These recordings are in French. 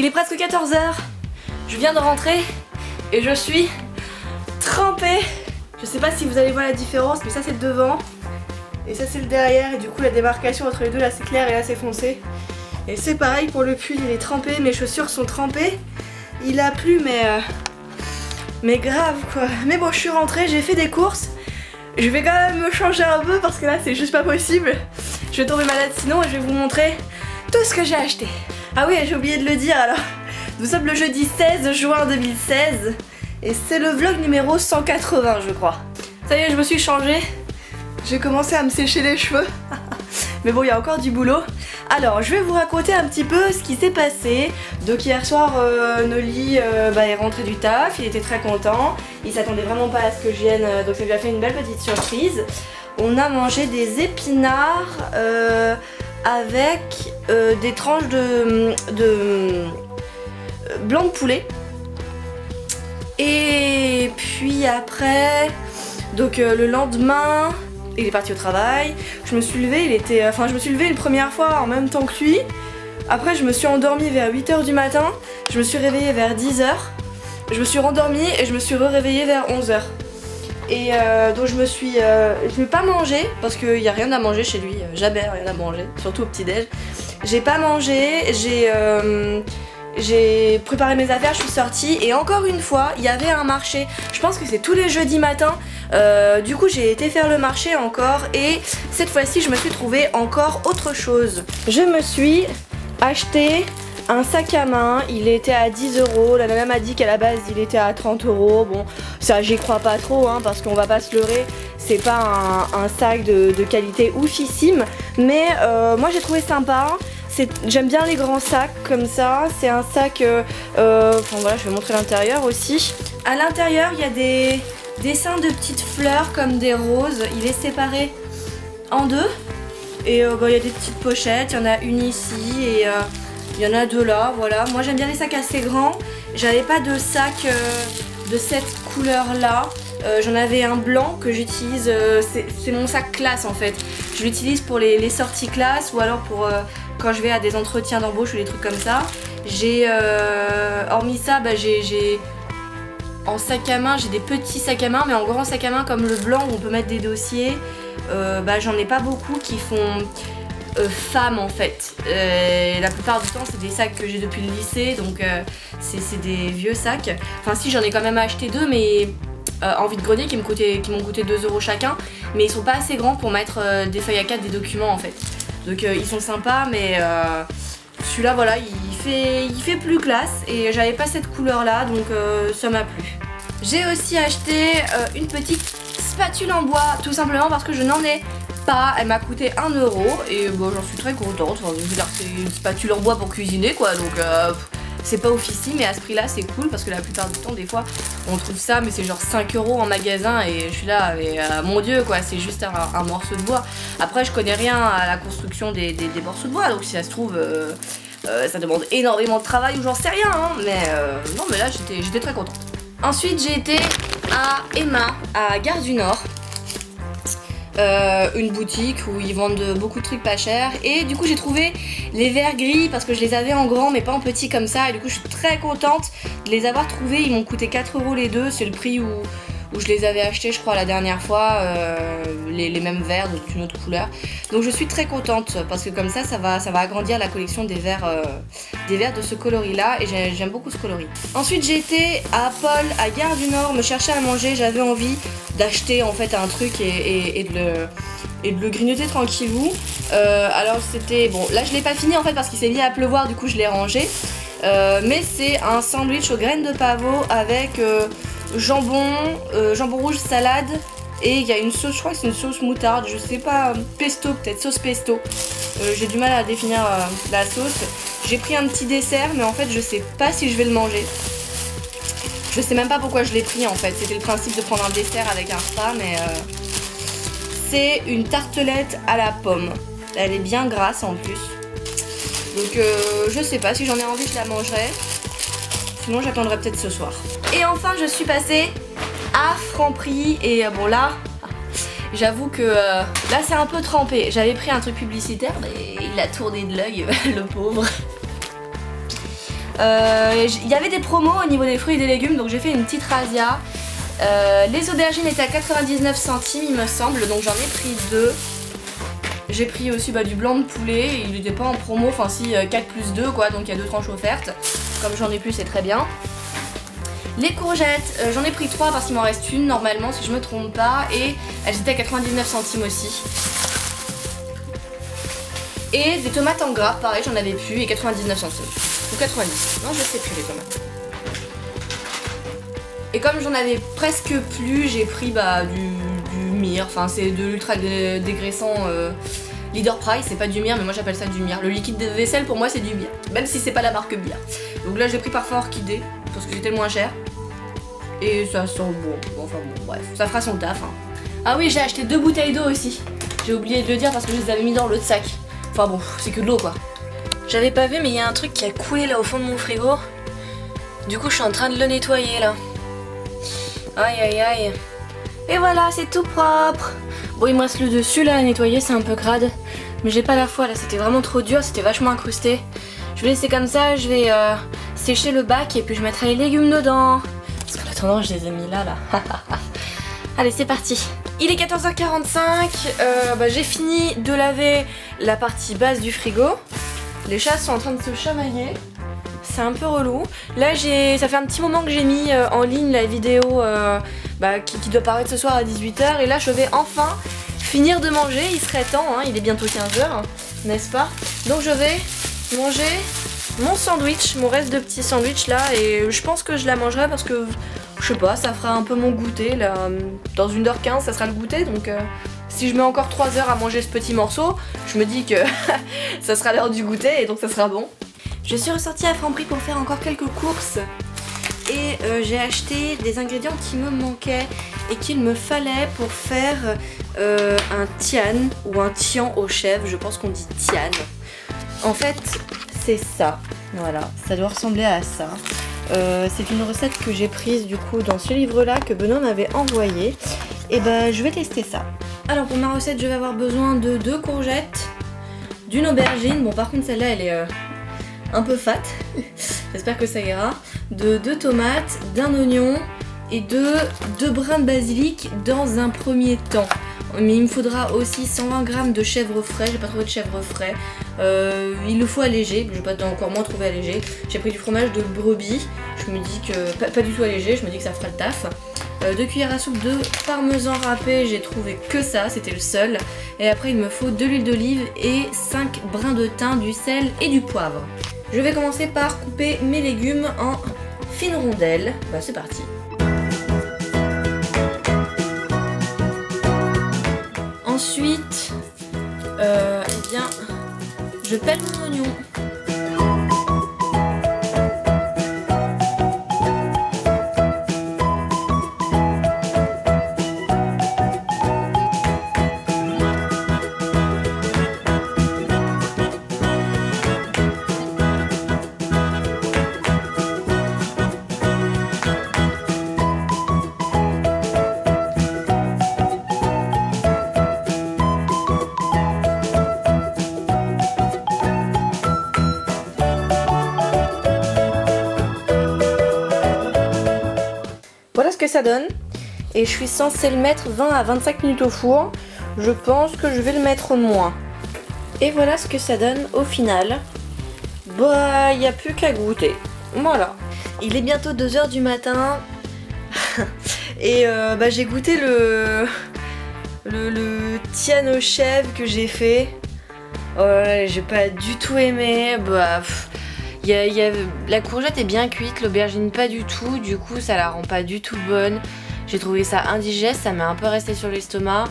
Il est presque 14 h. Je viens de rentrer et je suis trempée. Je sais pas si vous allez voir la différence, mais ça c'est le devant et ça c'est le derrière, et du coup la démarcation entre les deux là c'est clair et là c'est foncé. Et c'est pareil pour le pull, il est trempé, mes chaussures sont trempées. Il a plu mais grave quoi. Mais bon, je suis rentrée, j'ai fait des courses. Je vais quand même me changer un peu parce que là c'est juste pas possible. Je vais tomber malade sinon, et je vais vous montrer tout ce que j'ai acheté. Ah oui, j'ai oublié de le dire alors. Nous sommes le jeudi 16 juin 2016 et c'est le vlog numéro 180 je crois. Ça y est, je me suis changée. J'ai commencé à me sécher les cheveux. Mais bon, il y a encore du boulot. Alors, je vais vous raconter un petit peu ce qui s'est passé. Donc hier soir, Noli est rentré du taf, il était très content. Il s'attendait vraiment pas à ce que je vienne, donc ça lui a fait une belle petite surprise. On a mangé des épinards avec des tranches de blanc de poulet. Et puis après, donc le lendemain, il est parti au travail. Je me suis levée, je me suis levée une première fois en même temps que lui. Après je me suis endormie vers 8 h du matin. Je me suis réveillée vers 10 h. Je me suis rendormie et je me suis réveillée vers 11 h. Et donc je vais pas manger parce qu'il n'y a rien à manger chez lui. Jamais rien à manger, surtout au petit-déj. J'ai pas mangé, j'ai préparé mes affaires, je suis sortie et encore une fois il y avait un marché. Je pense que c'est tous les jeudis matins. Du coup j'ai été faire le marché encore et cette fois-ci je me suis trouvé encore autre chose. Je me suis acheté un sac à main, il était à 10 €. La nana m'a dit qu'à la base il était à 30 €. Bon, ça j'y crois pas trop hein, parce qu'on va pas se leurrer, c'est pas un sac de qualité oufissime. Mais moi j'ai trouvé sympa. J'aime bien les grands sacs comme ça. C'est un sac, enfin voilà, je vais montrer l'intérieur aussi. À l'intérieur il y a des dessins de petites fleurs comme des roses. Il est séparé en deux. Et il y a des petites pochettes, il y en a une ici et il y en a deux là, voilà. Moi j'aime bien les sacs assez grands. J'avais pas de sac de cette couleur là. J'en avais un blanc que j'utilise, c'est mon sac classe en fait. Je l'utilise pour les sorties classe ou alors pour quand je vais à des entretiens d'embauche ou des trucs comme ça. Hormis ça, j'ai en sac à main, j'ai des petits sacs à main, mais en grand sac à main comme le blanc où on peut mettre des dossiers, j'en ai pas beaucoup qui font femmes en fait. La plupart du temps c'est des sacs que j'ai depuis le lycée, donc c'est des vieux sacs. Enfin si, j'en ai quand même acheté deux, mais en vide-grenier qui m'ont coûté 2 € chacun, mais ils sont pas assez grands pour mettre des feuilles A4, des documents en fait. Donc ils sont sympas, mais celui-là voilà, il fait plus classe et j'avais pas cette couleur là, donc ça m'a plu. J'ai aussi acheté une petite spatule en bois, tout simplement parce que je n'en ai pas. Elle m'a coûté 1 € et bon, j'en suis très contente. Enfin, je veux dire, c'est une spatule en bois pour cuisiner quoi, donc c'est pas officiel, mais à ce prix là c'est cool parce que la plupart du temps des fois on trouve ça mais c'est genre 5 € en magasin et je suis là mais mon dieu quoi, c'est juste un morceau de bois. Après je connais rien à la construction des morceaux de bois, donc si ça se trouve ça demande énormément de travail ou j'en sais rien hein, mais non, mais là j'étais très contente. Ensuite j'ai été à Emma à Gare du Nord. Une boutique où ils vendent beaucoup de trucs pas chers et du coup j'ai trouvé les verres gris parce que je les avais en grand mais pas en petit comme ça, et du coup je suis très contente de les avoir trouvés. Ils m'ont coûté 4 € les deux, c'est le prix où je les avais achetés je crois la dernière fois, les mêmes verres d'une autre couleur, donc je suis très contente parce que comme ça va agrandir la collection des verres de ce coloris là, et j'aime beaucoup ce coloris. Ensuite j'ai été à Paul à Gare du Nord me chercher à manger. J'avais envie d'acheter en fait un truc et de le grignoter tranquillou. Alors c'était, bon là je l'ai pas fini en fait parce qu'il s'est mis à pleuvoir, du coup je l'ai rangé, mais c'est un sandwich aux graines de pavot avec jambon rouge, salade, et il y a une sauce, je crois que c'est une sauce moutarde, je sais pas, pesto peut-être, sauce pesto. J'ai du mal à définir la sauce. J'ai pris un petit dessert mais en fait je sais pas si je vais le manger. Je sais même pas pourquoi je l'ai pris en fait, c'était le principe de prendre un dessert avec un repas, mais c'est une tartelette à la pomme. Elle est bien grasse en plus. Donc je sais pas, si j'en ai envie je la mangerai. Sinon j'attendrai peut-être ce soir. Et enfin je suis passée à Franprix et bon là, j'avoue que là c'est un peu trempé. J'avais pris un truc publicitaire mais il a tourné de l'œil le pauvre. Il y avait des promos au niveau des fruits et des légumes, donc j'ai fait une petite razzia. Les aubergines étaient à 99 centimes il me semble, donc j'en ai pris 2. J'ai pris aussi du blanc de poulet, il n'était pas en promo, enfin si 4 plus 2 quoi, donc il y a 2 tranches offertes. Comme j'en ai plus c'est très bien. Les courgettes, j'en ai pris 3 parce qu'il m'en reste une normalement si je me trompe pas, et elles étaient à 99 centimes aussi. Et des tomates en gras, pareil j'en avais plus, et 99 centimes. Ou 90, non je sais plus les tomates. Et comme j'en avais presque plus, j'ai pris du Mire, enfin c'est de l'ultra dégraissant Leader Price, c'est pas du Mire mais moi j'appelle ça du Mire. Le liquide de vaisselle pour moi c'est du Mire, même si c'est pas la marque Mire. Donc là j'ai pris Parfum Orchidée, parce que c'était le moins cher. Et ça sent bon, enfin bon bref, ça fera son taf hein. Ah oui j'ai acheté 2 bouteilles d'eau aussi, j'ai oublié de le dire parce que je les avais mis dans l'autre sac. Enfin bon, c'est que de l'eau quoi. J'avais pas vu mais il y a un truc qui a coulé là au fond de mon frigo. Du coup je suis en train de le nettoyer là. Aïe aïe aïe. Et voilà, c'est tout propre. Bon, il me reste le dessus là à nettoyer, c'est un peu crade. Mais j'ai pas la foi là, c'était vraiment trop dur, c'était vachement incrusté. Je vais laisser comme ça, je vais sécher le bac et puis je mettrai les légumes dedans. Parce qu'en attendant, je les ai mis là. Allez, c'est parti. Il est 14h45, j'ai fini de laver la partie basse du frigo. Les chats sont en train de se chamailler. C'est un peu relou. Là ça fait un petit moment que j'ai mis en ligne la vidéo qui doit paraître ce soir à 18 h. Et là je vais enfin finir de manger. Il serait temps, hein, il est bientôt 15 h, n'est-ce pas? Donc je vais manger mon sandwich, mon reste de petit sandwich là. Et je pense que je la mangerai parce que, je sais pas, ça fera un peu mon goûter là. Dans 1h15 ça sera le goûter, donc si je mets encore 3 h à manger ce petit morceau, je me dis que ça sera l'heure du goûter et donc ça sera bon. Je suis ressortie à Franprix pour faire encore quelques courses et j'ai acheté des ingrédients qui me manquaient et qu'il me fallait pour faire un tian ou un tian aux chèvres, je pense qu'on dit tian. En fait c'est ça, voilà, ça doit ressembler à ça. C'est une recette que j'ai prise du coup dans ce livre là que Benoît m'avait envoyé et je vais tester ça. Alors pour ma recette je vais avoir besoin de 2 courgettes, d'une aubergine, bon par contre celle-là elle est un peu fat, j'espère que ça ira, de 2 tomates, d'un oignon et de 2 brins de basilic dans un premier temps. Mais il me faudra aussi 120 g de chèvre frais, j'ai pas trouvé de chèvre frais, il le faut allégé, je vais pas encore moins trouver allégé. J'ai pris du fromage de brebis, je me dis que, pas du tout allégé, je me dis que ça fera le taf. 2 cuillères à soupe de parmesan râpé, j'ai trouvé que ça, c'était le seul. Et après il me faut de l'huile d'olive et 5 brins de thym, du sel et du poivre. Je vais commencer par couper mes légumes en fines rondelles. C'est parti. Ensuite, je pèle mon oignon. Voilà ce que ça donne. Et je suis censée le mettre 20 à 25 minutes au four. Je pense que je vais le mettre moins. Et voilà ce que ça donne au final. Il n'y a plus qu'à goûter. Voilà. Il est bientôt 2 h du matin. Et j'ai goûté le tian aux chèvres que j'ai fait. J'ai pas du tout aimé. La courgette est bien cuite, l'aubergine pas du tout, du coup ça la rend pas du tout bonne. J'ai trouvé ça indigeste, ça m'est un peu resté sur l'estomac.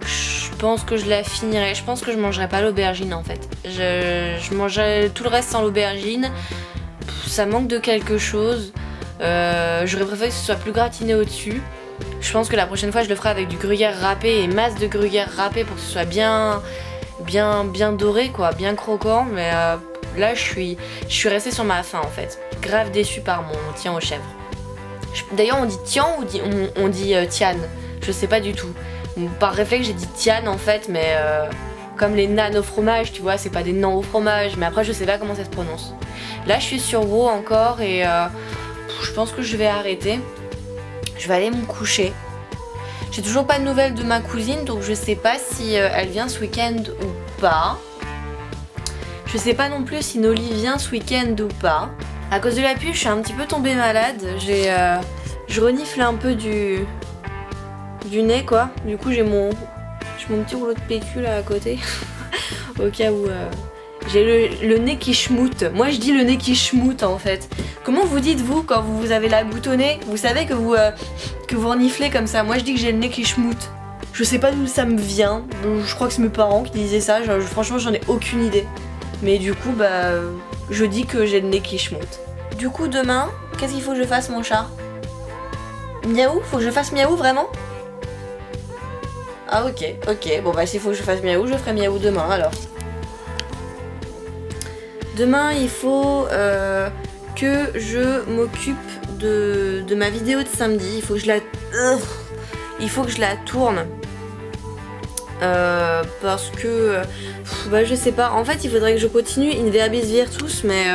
Je pense que je la finirai, je pense que je mangerai pas l'aubergine en fait. Je mangerai tout le reste sans l'aubergine. Ça manque de quelque chose. J'aurais préféré que ce soit plus gratiné au-dessus. Je pense que la prochaine fois je le ferai avec du gruyère râpé et masse de gruyère râpé pour que ce soit bien doré quoi, bien croquant, mais là je suis restée sur ma faim en fait. Grave déçue par mon tian aux chèvres. D'ailleurs on dit tian ou on dit tian, je sais pas du tout. Par réflexe j'ai dit tian en fait, mais comme les nanes au fromage tu vois, c'est pas des nans au fromage, mais après je sais pas comment ça se prononce. Là je suis sur WoW encore et je pense que je vais arrêter. Je vais aller me coucher. J'ai toujours pas de nouvelles de ma cousine, donc je sais pas si elle vient ce week-end ou pas. Je sais pas non plus si Noli vient ce week-end ou pas. À cause de la pluie, je suis un petit peu tombée malade. Je renifle un peu du nez quoi. Du coup j'ai mon petit rouleau de PQ là à côté. Au cas où j'ai le nez qui schmoute. Moi je dis le nez qui schmoute en fait. Comment vous dites vous quand vous avez la goutte au nez? Vous savez que vous reniflez comme ça. Moi je dis que j'ai le nez qui schmoute. Je sais pas d'où ça me vient. Je crois que c'est mes parents qui disaient ça. Franchement j'en ai aucune idée. Mais du coup bah je dis que j'ai le nez qui schmoute. Du coup demain, qu'est-ce qu'il faut que je fasse mon chat? Miaou? Faut que je fasse miaou vraiment? Ah ok, bon bah s'il faut que je fasse miaou, je ferai miaou demain alors. Demain il faut que je m'occupe de ma vidéo de samedi, il faut que je la tourne. Parce que bah je sais pas, en fait il faudrait que je continue In Verbis Virtus mais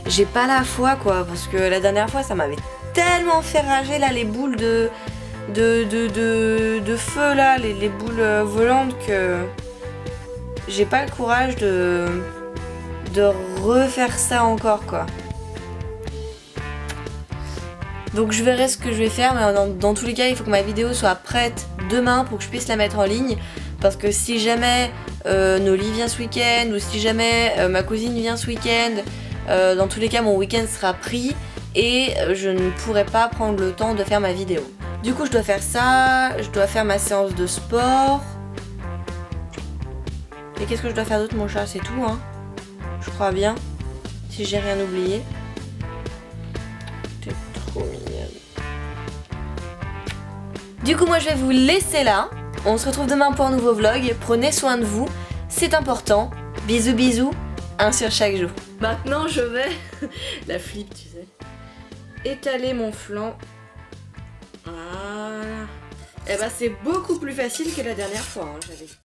j'ai pas la foi quoi, parce que la dernière fois ça m'avait tellement fait rager là les boules de feu là, les boules volantes que j'ai pas le courage de refaire ça encore quoi. Donc je verrai ce que je vais faire, mais dans tous les cas il faut que ma vidéo soit prête demain pour que je puisse la mettre en ligne. Parce que si jamais Noli vient ce week-end ou si jamais ma cousine vient ce week-end, dans tous les cas mon week-end sera pris et je ne pourrai pas prendre le temps de faire ma vidéo. Du coup je dois faire ça, je dois faire ma séance de sport. Et qu'est-ce que je dois faire d'autre mon chat? C'est tout hein. Je crois bien. Si j'ai rien oublié. T'es trop mignonne. Du coup moi je vais vous laisser là. On se retrouve demain pour un nouveau vlog. Prenez soin de vous, c'est important. Bisous bisous, un sur chaque joue. Maintenant je vais, la flip tu sais, étaler mon flanc. Voilà. Et bah c'est beaucoup plus facile que la dernière fois. Hein,